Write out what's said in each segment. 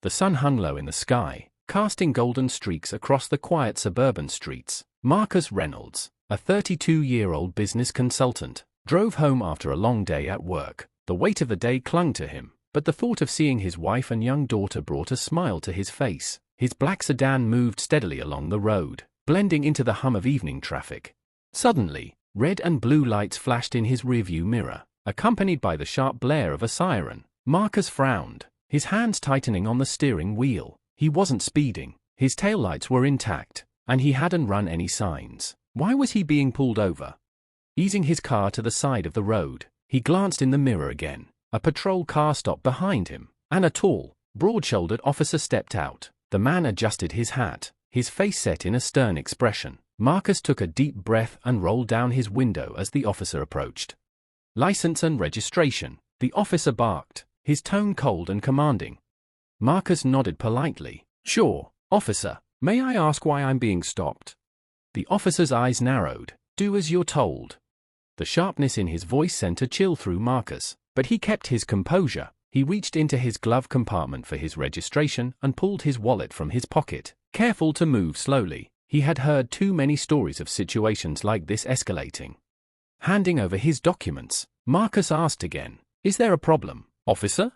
The sun hung low in the sky, casting golden streaks across the quiet suburban streets. Marcus Reynolds, a 32-year-old business consultant, drove home after a long day at work. The weight of the day clung to him, but the thought of seeing his wife and young daughter brought a smile to his face. His black sedan moved steadily along the road, blending into the hum of evening traffic. Suddenly, red and blue lights flashed in his rearview mirror, accompanied by the sharp blare of a siren. Marcus frowned, his hands tightening on the steering wheel. He wasn't speeding, his taillights were intact, and he hadn't run any signs. Why was he being pulled over? Easing his car to the side of the road, he glanced in the mirror again. A patrol car stopped behind him, and a tall, broad-shouldered officer stepped out. The man adjusted his hat, his face set in a stern expression. Marcus took a deep breath and rolled down his window as the officer approached. "License and registration," the officer barked, his tone cold and commanding. Marcus nodded politely. "Sure, officer. May I ask why I'm being stopped?" The officer's eyes narrowed. "Do as you're told." The sharpness in his voice sent a chill through Marcus, but he kept his composure. He reached into his glove compartment for his registration and pulled his wallet from his pocket, careful to move slowly. He had heard too many stories of situations like this escalating. Handing over his documents, Marcus asked again, "Is there a problem, officer?"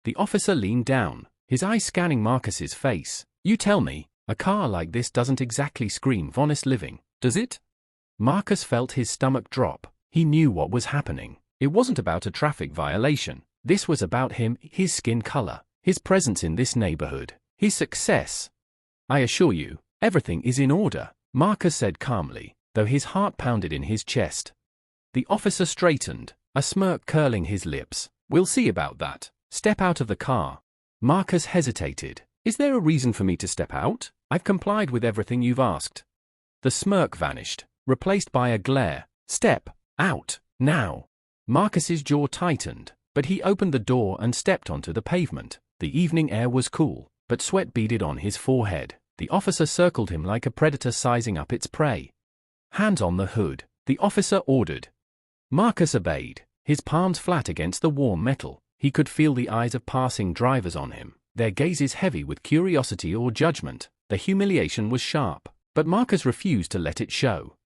The officer leaned down, his eyes scanning Marcus's face. "You tell me, a car like this doesn't exactly scream of honest living, does it?" Marcus felt his stomach drop. He knew what was happening. It wasn't about a traffic violation. This was about him, his skin color, his presence in this neighborhood, his success. "I assure you, everything is in order," Marcus said calmly, though his heart pounded in his chest. The officer straightened, a smirk curling his lips. "We'll see about that. Step out of the car." Marcus hesitated. "Is there a reason for me to step out? I've complied with everything you've asked." The smirk vanished, replaced by a glare. "Step out, now." Marcus's jaw tightened, but he opened the door and stepped onto the pavement. The evening air was cool, but sweat beaded on his forehead. The officer circled him like a predator sizing up its prey. "Hands on the hood," the officer ordered. Marcus obeyed, his palms flat against the warm metal. He could feel the eyes of passing drivers on him, their gazes heavy with curiosity or judgment. The humiliation was sharp, but Marcus refused to let it show.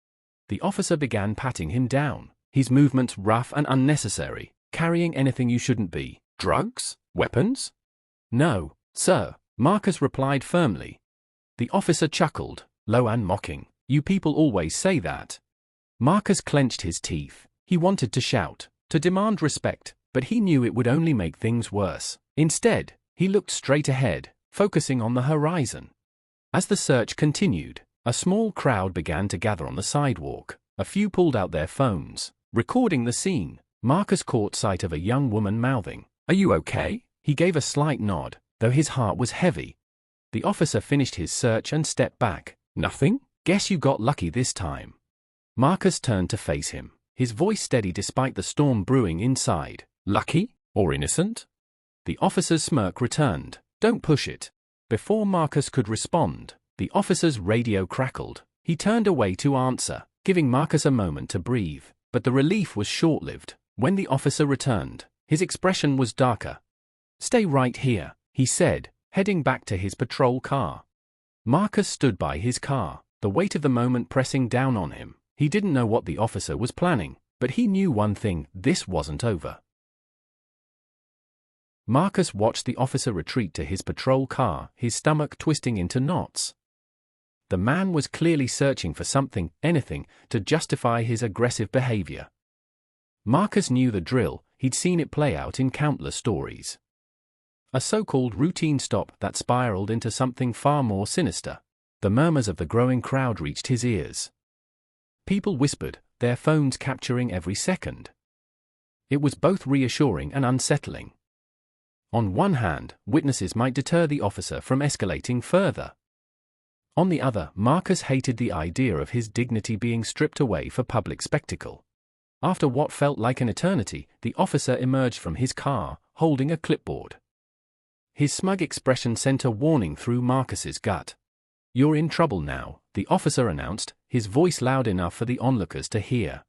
The officer began patting him down, his movements rough and unnecessary. "Carrying anything you shouldn't be. Drugs? Weapons?" "No, sir," Marcus replied firmly. The officer chuckled, low and mocking. "You people always say that." Marcus clenched his teeth. He wanted to shout, to demand respect, but he knew it would only make things worse. Instead, he looked straight ahead, focusing on the horizon. As the search continued, a small crowd began to gather on the sidewalk. A few pulled out their phones, recording the scene. Marcus caught sight of a young woman mouthing, "Are you okay?" He gave a slight nod, though his heart was heavy. The officer finished his search and stepped back. "Nothing? Guess you got lucky this time." Marcus turned to face him, his voice steady despite the storm brewing inside. "Lucky? Or innocent?" The officer's smirk returned. "Don't push it." Before Marcus could respond, the officer's radio crackled. He turned away to answer, giving Marcus a moment to breathe, but the relief was short-lived. When the officer returned, his expression was darker. "Stay right here," he said, heading back to his patrol car. Marcus stood by his car, the weight of the moment pressing down on him. He didn't know what the officer was planning, but he knew one thing: this wasn't over. Marcus watched the officer retreat to his patrol car, his stomach twisting into knots. The man was clearly searching for something, anything, to justify his aggressive behavior. Marcus knew the drill. He'd seen it play out in countless stories. A so-called routine stop that spiraled into something far more sinister. The murmurs of the growing crowd reached his ears. People whispered, their phones capturing every second. It was both reassuring and unsettling. On one hand, witnesses might deter the officer from escalating further. On the other, Marcus hated the idea of his dignity being stripped away for public spectacle. After what felt like an eternity, the officer emerged from his car, holding a clipboard. His smug expression sent a warning through Marcus's gut. "You're in trouble now," the officer announced, his voice loud enough for the onlookers to hear.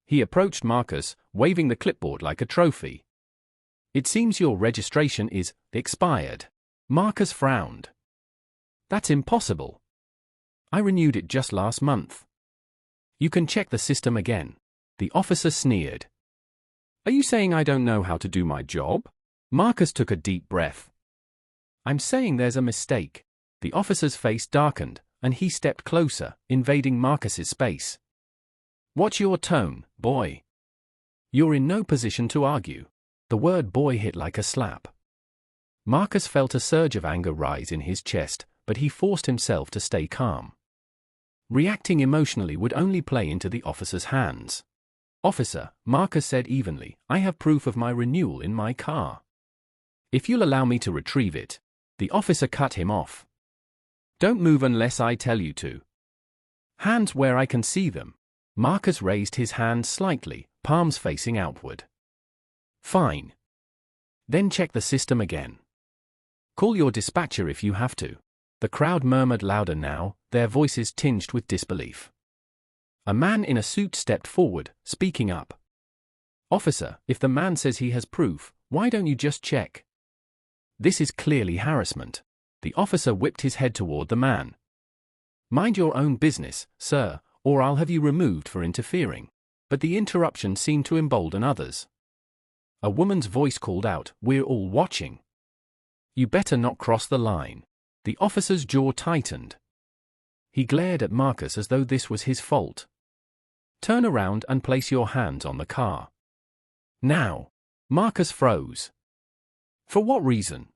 He approached Marcus, waving the clipboard like a trophy. "It seems your registration is expired." Marcus frowned. That's impossible. I renewed it just last month. You can check the system again. The officer sneered. Are you saying I don't know how to do my job? Marcus took a deep breath. I'm saying there's a mistake. The officer's face darkened, and he stepped closer, invading Marcus's space. What's your tone, boy? You're in no position to argue. The word boy hit like a slap. Marcus felt a surge of anger rise in his chest, but he forced himself to stay calm. Reacting emotionally would only play into the officer's hands. Officer, Marcus said evenly, I have proof of my renewal in my car. If you'll allow me to retrieve it. The officer cut him off. Don't move unless I tell you to. Hands where I can see them. Marcus raised his hands slightly, palms facing outward. Fine. Then check the system again. Call your dispatcher if you have to. The crowd murmured louder now, their voices tinged with disbelief. A man in a suit stepped forward, speaking up. Officer, if the man says he has proof, why don't you just check? This is clearly harassment. The officer whipped his head toward the man. Mind your own business, sir, or I'll have you removed for interfering. But the interruption seemed to embolden others. A woman's voice called out, We're all watching. You better not cross the line. The officer's jaw tightened. He glared at Marcus as though this was his fault. Turn around and place your hands on the car. Now. Marcus froze. For what reason?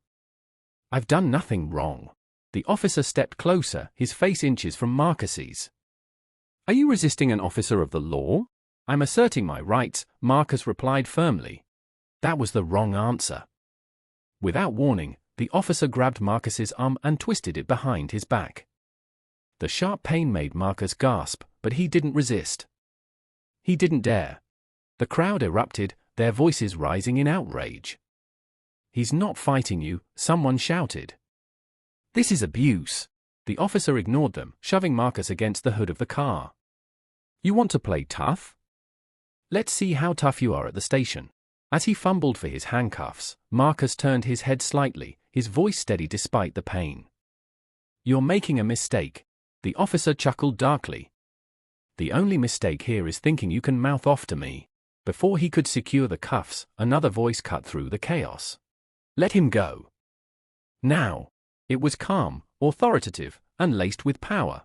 I've done nothing wrong. The officer stepped closer, his face inches from Marcus's. Are you resisting an officer of the law? I'm asserting my rights, Marcus replied firmly. That was the wrong answer. Without warning, the officer grabbed Marcus's arm and twisted it behind his back. The sharp pain made Marcus gasp, but he didn't resist. He didn't dare. The crowd erupted, their voices rising in outrage. He's not fighting you, someone shouted. This is abuse. The officer ignored them, shoving Marcus against the hood of the car. You want to play tough? Let's see how tough you are at the station. As he fumbled for his handcuffs, Marcus turned his head slightly, his voice steady despite the pain. You're making a mistake. The officer chuckled darkly. The only mistake here is thinking you can mouth off to me. Before he could secure the cuffs, another voice cut through the chaos. Let him go. Now. It was calm, authoritative, and laced with power.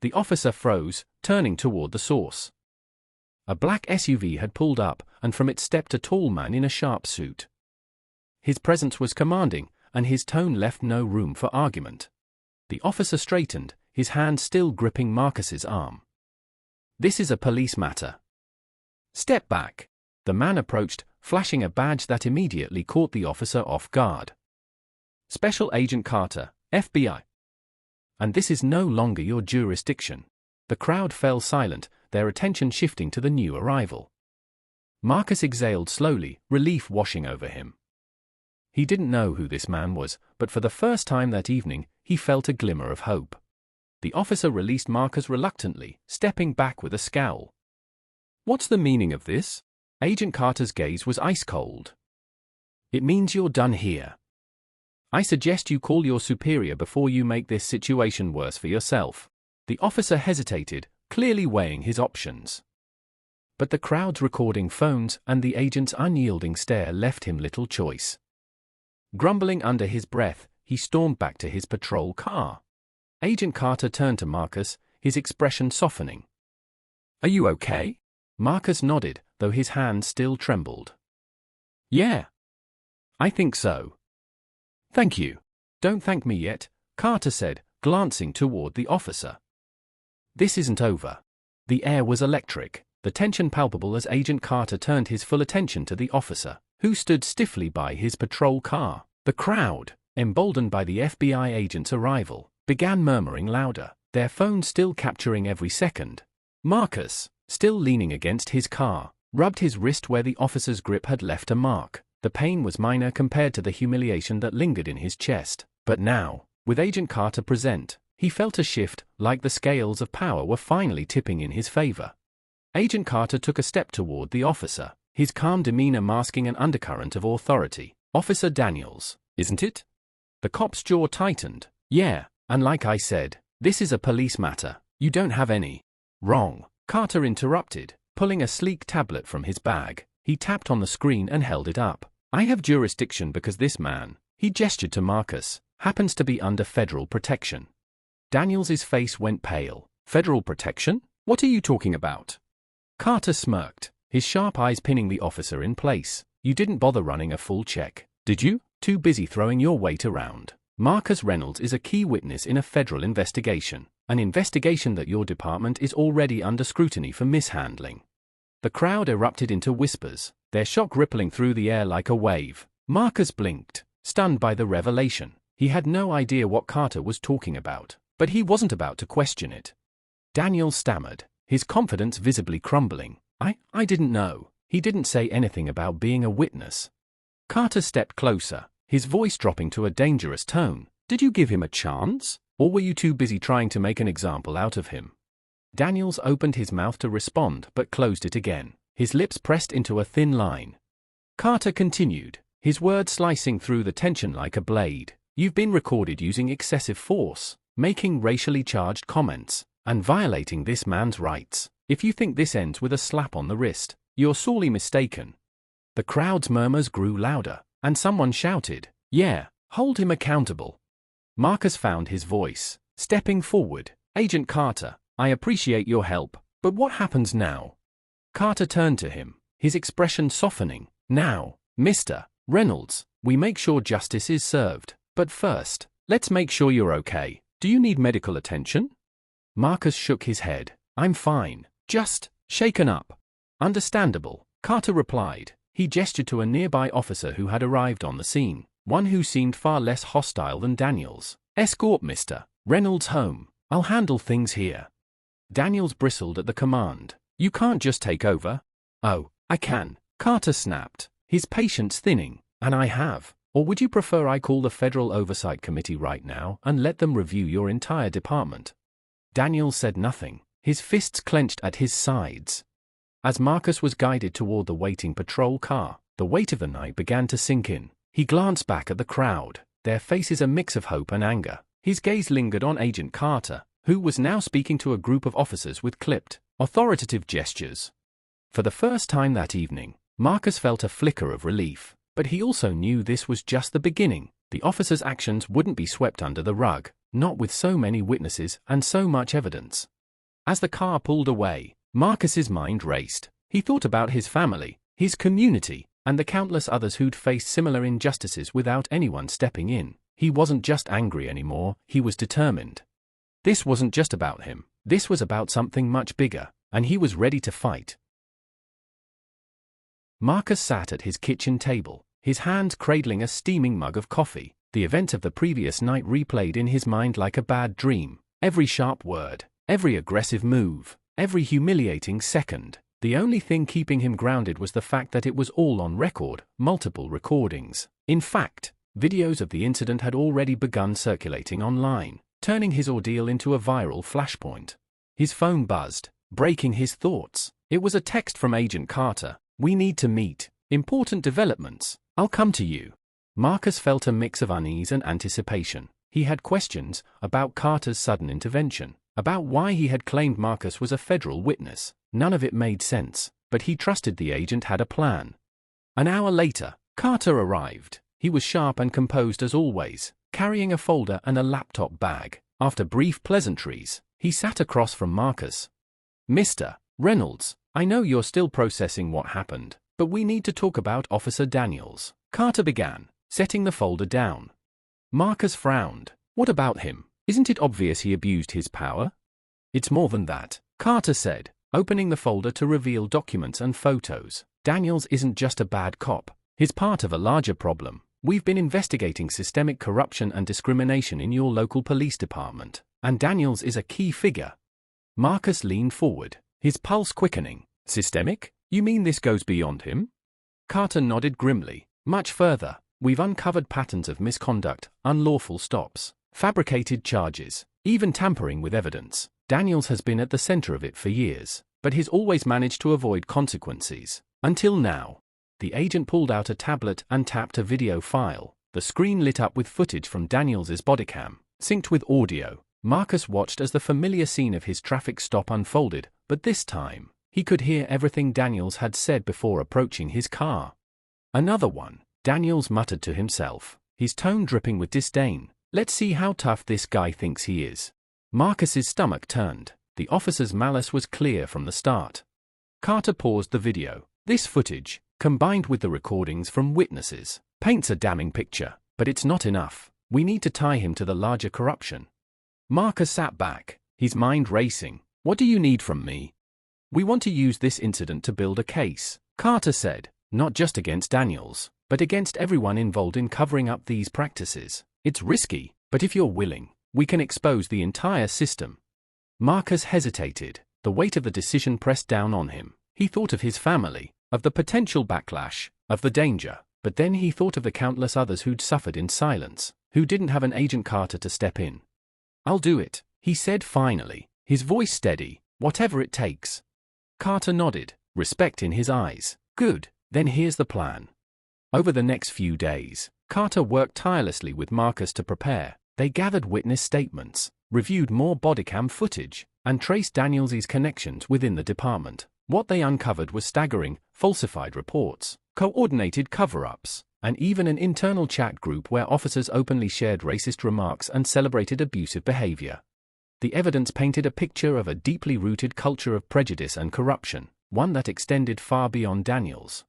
The officer froze, turning toward the source. A black SUV had pulled up, and from it stepped a tall man in a sharp suit. His presence was commanding, and his tone left no room for argument. The officer straightened, his hand still gripping Marcus's arm. This is a police matter. Step back. The man approached, flashing a badge that immediately caught the officer off guard. Special Agent Carter, FBI. And this is no longer your jurisdiction. The crowd fell silent, their attention shifting to the new arrival. Marcus exhaled slowly, relief washing over him. He didn't know who this man was, but for the first time that evening, he felt a glimmer of hope. The officer released Marcus reluctantly, stepping back with a scowl. What's the meaning of this? Agent Carter's gaze was ice cold. It means you're done here. I suggest you call your superior before you make this situation worse for yourself. The officer hesitated, clearly weighing his options. But the crowd's recording phones and the agent's unyielding stare left him little choice. Grumbling under his breath, he stormed back to his patrol car. Agent Carter turned to Marcus, his expression softening. Are you okay? Marcus nodded, though his hand still trembled. Yeah. I think so. Thank you. Don't thank me yet, Carter said, glancing toward the officer. This isn't over. The air was electric, the tension palpable as Agent Carter turned his full attention to the officer, who stood stiffly by his patrol car. The crowd, emboldened by the FBI agent's arrival, began murmuring louder, their phones still capturing every second. Marcus, still leaning against his car, rubbed his wrist where the officer's grip had left a mark. The pain was minor compared to the humiliation that lingered in his chest. But now, with Agent Carter present, he felt a shift, like the scales of power were finally tipping in his favor. Agent Carter took a step toward the officer, his calm demeanor masking an undercurrent of authority. Officer Daniels, isn't it? The cop's jaw tightened. Yeah, and like I said, this is a police matter. You don't have any. Wrong, Carter interrupted, pulling a sleek tablet from his bag. He tapped on the screen and held it up. I have jurisdiction because this man, he gestured to Marcus, happens to be under federal protection. Daniels' face went pale. Federal protection? What are you talking about? Carter smirked, his sharp eyes pinning the officer in place. You didn't bother running a full check, did you? Too busy throwing your weight around. Marcus Reynolds is a key witness in a federal investigation, an investigation that your department is already under scrutiny for mishandling. The crowd erupted into whispers, their shock rippling through the air like a wave. Marcus blinked, stunned by the revelation. He had no idea what Carter was talking about, but he wasn't about to question it. Daniel stammered, his confidence visibly crumbling. I didn't know. He didn't say anything about being a witness. Carter stepped closer, his voice dropping to a dangerous tone. Did you give him a chance? Or were you too busy trying to make an example out of him? Daniels opened his mouth to respond but closed it again, his lips pressed into a thin line. Carter continued, his words slicing through the tension like a blade. You've been recorded using excessive force, making racially charged comments, and violating this man's rights. If you think this ends with a slap on the wrist, you're sorely mistaken. The crowd's murmurs grew louder, and someone shouted, yeah, hold him accountable. Marcus found his voice, stepping forward. Agent Carter, I appreciate your help, but what happens now? Carter turned to him, his expression softening. Now, Mr. Reynolds, we make sure justice is served, but first, let's make sure you're okay. Do you need medical attention? Marcus shook his head. I'm fine, just shaken up. Understandable, Carter replied. He gestured to a nearby officer who had arrived on the scene, one who seemed far less hostile than Daniels. Escort Mr. Reynolds home. I'll handle things here. Daniels bristled at the command. You can't just take over. Oh, I can, Carter snapped, his patience thinning. And I have. Or would you prefer I call the Federal Oversight Committee right now and let them review your entire department? Daniels said nothing, his fists clenched at his sides. As Marcus was guided toward the waiting patrol car, the weight of the night began to sink in. He glanced back at the crowd, their faces a mix of hope and anger. His gaze lingered on Agent Carter, who was now speaking to a group of officers with clipped, authoritative gestures. For the first time that evening, Marcus felt a flicker of relief, but he also knew this was just the beginning. The officers' actions wouldn't be swept under the rug, not with so many witnesses and so much evidence. As the car pulled away, Marcus's mind raced. He thought about his family, his community, and the countless others who'd faced similar injustices without anyone stepping in. He wasn't just angry anymore, he was determined. This wasn't just about him, this was about something much bigger, and he was ready to fight. Marcus sat at his kitchen table, his hands cradling a steaming mug of coffee. The event of the previous night replayed in his mind like a bad dream. Every sharp word, every aggressive move, every humiliating second. The only thing keeping him grounded was the fact that it was all on record, multiple recordings. In fact, videos of the incident had already begun circulating online, turning his ordeal into a viral flashpoint. His phone buzzed, breaking his thoughts. It was a text from Agent Carter. We need to meet. Important developments. I'll come to you. Marcus felt a mix of unease and anticipation. He had questions about Carter's sudden intervention, about why he had claimed Marcus was a federal witness. None of it made sense, but he trusted the agent had a plan. An hour later, Carter arrived. He was sharp and composed as always, carrying a folder and a laptop bag. After brief pleasantries, he sat across from Marcus. Mr. Reynolds, I know you're still processing what happened, but we need to talk about Officer Daniels. Carter began, setting the folder down. Marcus frowned. What about him? Isn't it obvious he abused his power? It's more than that, Carter said, opening the folder to reveal documents and photos. Daniels isn't just a bad cop. He's part of a larger problem. We've been investigating systemic corruption and discrimination in your local police department, and Daniels is a key figure. Marcus leaned forward, his pulse quickening. Systemic? You mean this goes beyond him? Carter nodded grimly. Much further. We've uncovered patterns of misconduct, unlawful stops, fabricated charges, even tampering with evidence. Daniels has been at the center of it for years, but he's always managed to avoid consequences. Until now. The agent pulled out a tablet and tapped a video file. The screen lit up with footage from Daniels's bodycam, synced with audio. Marcus watched as the familiar scene of his traffic stop unfolded, but this time, he could hear everything Daniels had said before approaching his car. "Another one," Daniels muttered to himself, his tone dripping with disdain. "Let's see how tough this guy thinks he is." Marcus's stomach turned. The officer's malice was clear from the start. Carter paused the video. "This footage, combined with the recordings from witnesses, paints a damning picture, but it's not enough. We need to tie him to the larger corruption." Marcus sat back, his mind racing. "What do you need from me?" "We want to use this incident to build a case," Carter said, "not just against Daniels, but against everyone involved in covering up these practices. It's risky, but if you're willing, we can expose the entire system." Marcus hesitated. The weight of the decision pressed down on him. He thought of his family, of the potential backlash, of the danger, but then he thought of the countless others who'd suffered in silence, who didn't have an Agent Carter to step in. "I'll do it," he said finally, his voice steady, "whatever it takes." Carter nodded, respect in his eyes. "Good, then here's the plan." Over the next few days, Carter worked tirelessly with Marcus to prepare. They gathered witness statements, reviewed more bodycam footage, and traced Daniels's connections within the department. What they uncovered was staggering: falsified reports, coordinated cover-ups, and even an internal chat group where officers openly shared racist remarks and celebrated abusive behavior. The evidence painted a picture of a deeply rooted culture of prejudice and corruption, one that extended far beyond Daniels.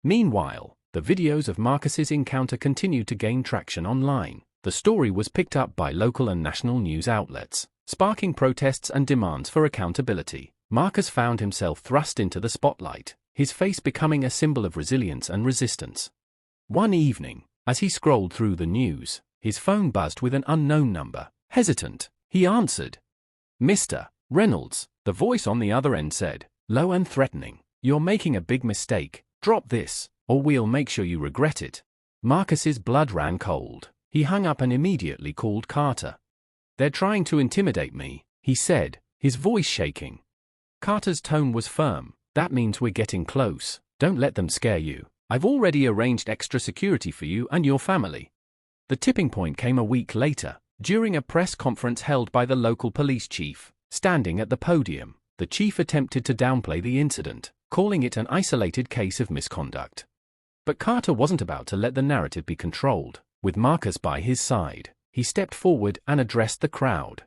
Meanwhile, the videos of Marcus's encounter continued to gain traction online. The story was picked up by local and national news outlets, sparking protests and demands for accountability. Marcus found himself thrust into the spotlight, his face becoming a symbol of resilience and resistance. One evening, as he scrolled through the news, his phone buzzed with an unknown number. Hesitant, he answered. "Mr. Reynolds," the voice on the other end said, low and threatening. "You're making a big mistake. Drop this, or we'll make sure you regret it." Marcus's blood ran cold. He hung up and immediately called Carter. "They're trying to intimidate me," he said, his voice shaking. Carter's tone was firm. "That means we're getting close. Don't let them scare you. I've already arranged extra security for you and your family." The tipping point came a week later, during a press conference held by the local police chief. Standing at the podium, the chief attempted to downplay the incident, calling it an isolated case of misconduct. But Carter wasn't about to let the narrative be controlled. With Marcus by his side, he stepped forward and addressed the crowd.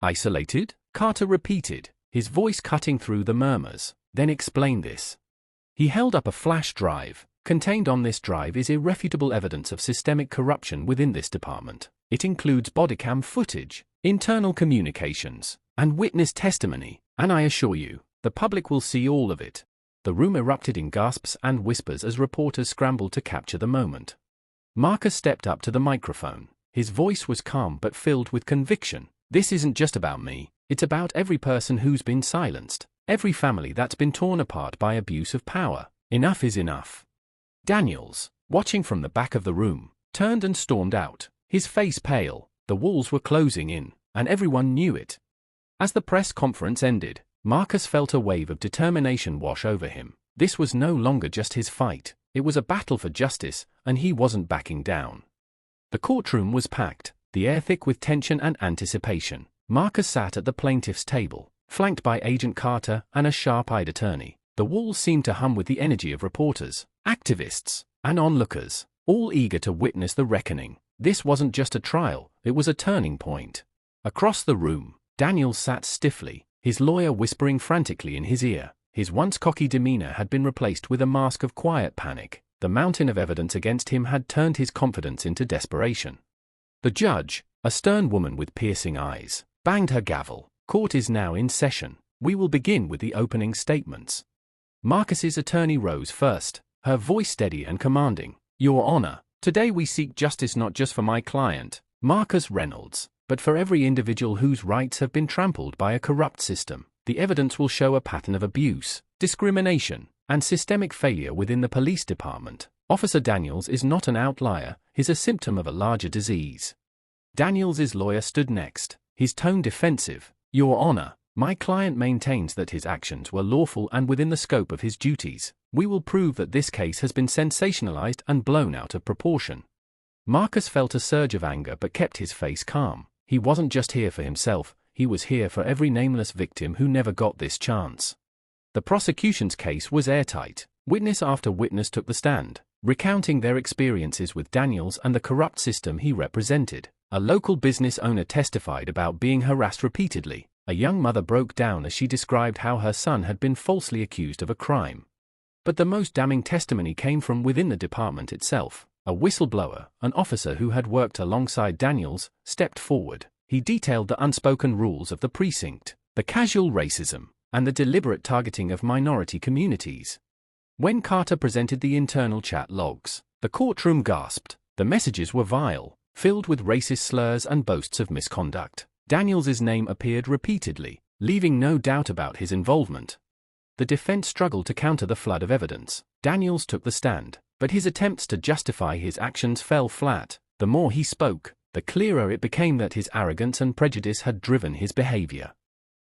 "Isolated?" Carter repeated, his voice cutting through the murmurs. "Then explain this." He held up a flash drive. Contained on this drive is irrefutable evidence of systemic corruption within this department. It includes bodycam footage, internal communications, and witness testimony, and I assure you, the public will see all of it. The room erupted in gasps and whispers as reporters scrambled to capture the moment. Marcus stepped up to the microphone. His voice was calm but filled with conviction. "This isn't just about me. It's about every person who's been silenced, every family that's been torn apart by abuse of power. Enough is enough." Daniels, watching from the back of the room, turned and stormed out, his face pale. The walls were closing in, and everyone knew it. As the press conference ended, Marcus felt a wave of determination wash over him. This was no longer just his fight. It was a battle for justice, and he wasn't backing down. The courtroom was packed, the air thick with tension and anticipation. Marcus sat at the plaintiff's table, flanked by Agent Carter and a sharp-eyed attorney. The walls seemed to hum with the energy of reporters, activists, and onlookers, all eager to witness the reckoning. This wasn't just a trial, it was a turning point. Across the room, Daniels sat stiffly, his lawyer whispering frantically in his ear. His once cocky demeanor had been replaced with a mask of quiet panic. The mountain of evidence against him had turned his confidence into desperation. The judge, a stern woman with piercing eyes, banged her gavel. "Court is now in session. We will begin with the opening statements." Marcus's attorney rose first, her voice steady and commanding. "Your Honor, today we seek justice not just for my client, Marcus Reynolds, but for every individual whose rights have been trampled by a corrupt system. The evidence will show a pattern of abuse, discrimination, and systemic failure within the police department. Officer Daniels is not an outlier, he's a symptom of a larger disease." Daniels's lawyer stood next, his tone defensive. "Your Honor, my client maintains that his actions were lawful and within the scope of his duties. We will prove that this case has been sensationalized and blown out of proportion." Marcus felt a surge of anger but kept his face calm. He wasn't just here for himself, he was here for every nameless victim who never got this chance. The prosecution's case was airtight. Witness after witness took the stand, recounting their experiences with Daniels and the corrupt system he represented. A local business owner testified about being harassed repeatedly. A young mother broke down as she described how her son had been falsely accused of a crime. But the most damning testimony came from within the department itself. A whistleblower, an officer who had worked alongside Daniels, stepped forward. He detailed the unspoken rules of the precinct, the casual racism, and the deliberate targeting of minority communities. When Carter presented the internal chat logs, the courtroom gasped. The messages were vile, filled with racist slurs and boasts of misconduct. Daniels's name appeared repeatedly, leaving no doubt about his involvement. The defense struggled to counter the flood of evidence. Daniels took the stand, but his attempts to justify his actions fell flat. The more he spoke, the clearer it became that his arrogance and prejudice had driven his behavior.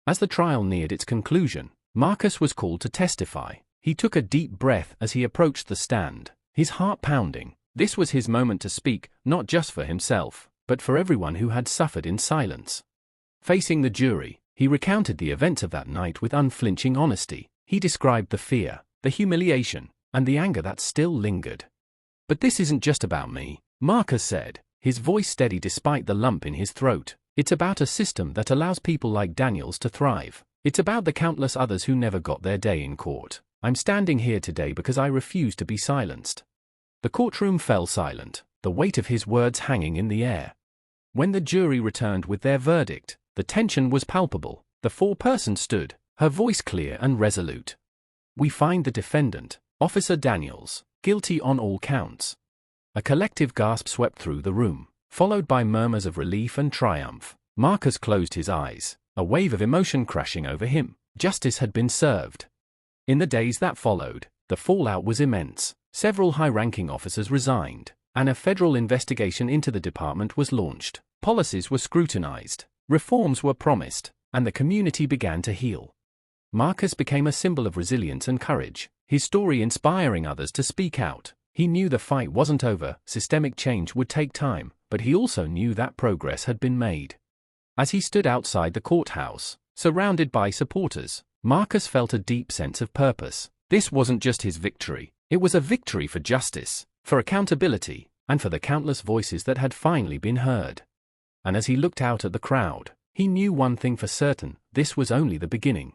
As the trial neared its conclusion, Marcus was called to testify. He took a deep breath as he approached the stand, his heart pounding. This was his moment to speak, not just for himself, but for everyone who had suffered in silence. Facing the jury, he recounted the events of that night with unflinching honesty. He described the fear, the humiliation, and the anger that still lingered. "But this isn't just about me," Marcus said, his voice steady despite the lump in his throat. "It's about a system that allows people like Daniels to thrive. It's about the countless others who never got their day in court. I'm standing here today because I refuse to be silenced." The courtroom fell silent, the weight of his words hanging in the air. When the jury returned with their verdict, the tension was palpable. The foreperson stood, her voice clear and resolute. "We find the defendant, Officer Daniels, guilty on all counts." A collective gasp swept through the room, followed by murmurs of relief and triumph. Marcus closed his eyes, a wave of emotion crashing over him. Justice had been served. In the days that followed, the fallout was immense. Several high-ranking officers resigned, and a federal investigation into the department was launched. Policies were scrutinized, reforms were promised, and the community began to heal. Marcus became a symbol of resilience and courage, his story inspiring others to speak out. He knew the fight wasn't over, systemic change would take time, but he also knew that progress had been made. As he stood outside the courthouse, surrounded by supporters, Marcus felt a deep sense of purpose. This wasn't just his victory, it was a victory for justice, for accountability, and for the countless voices that had finally been heard. And as he looked out at the crowd, he knew one thing for certain: this was only the beginning.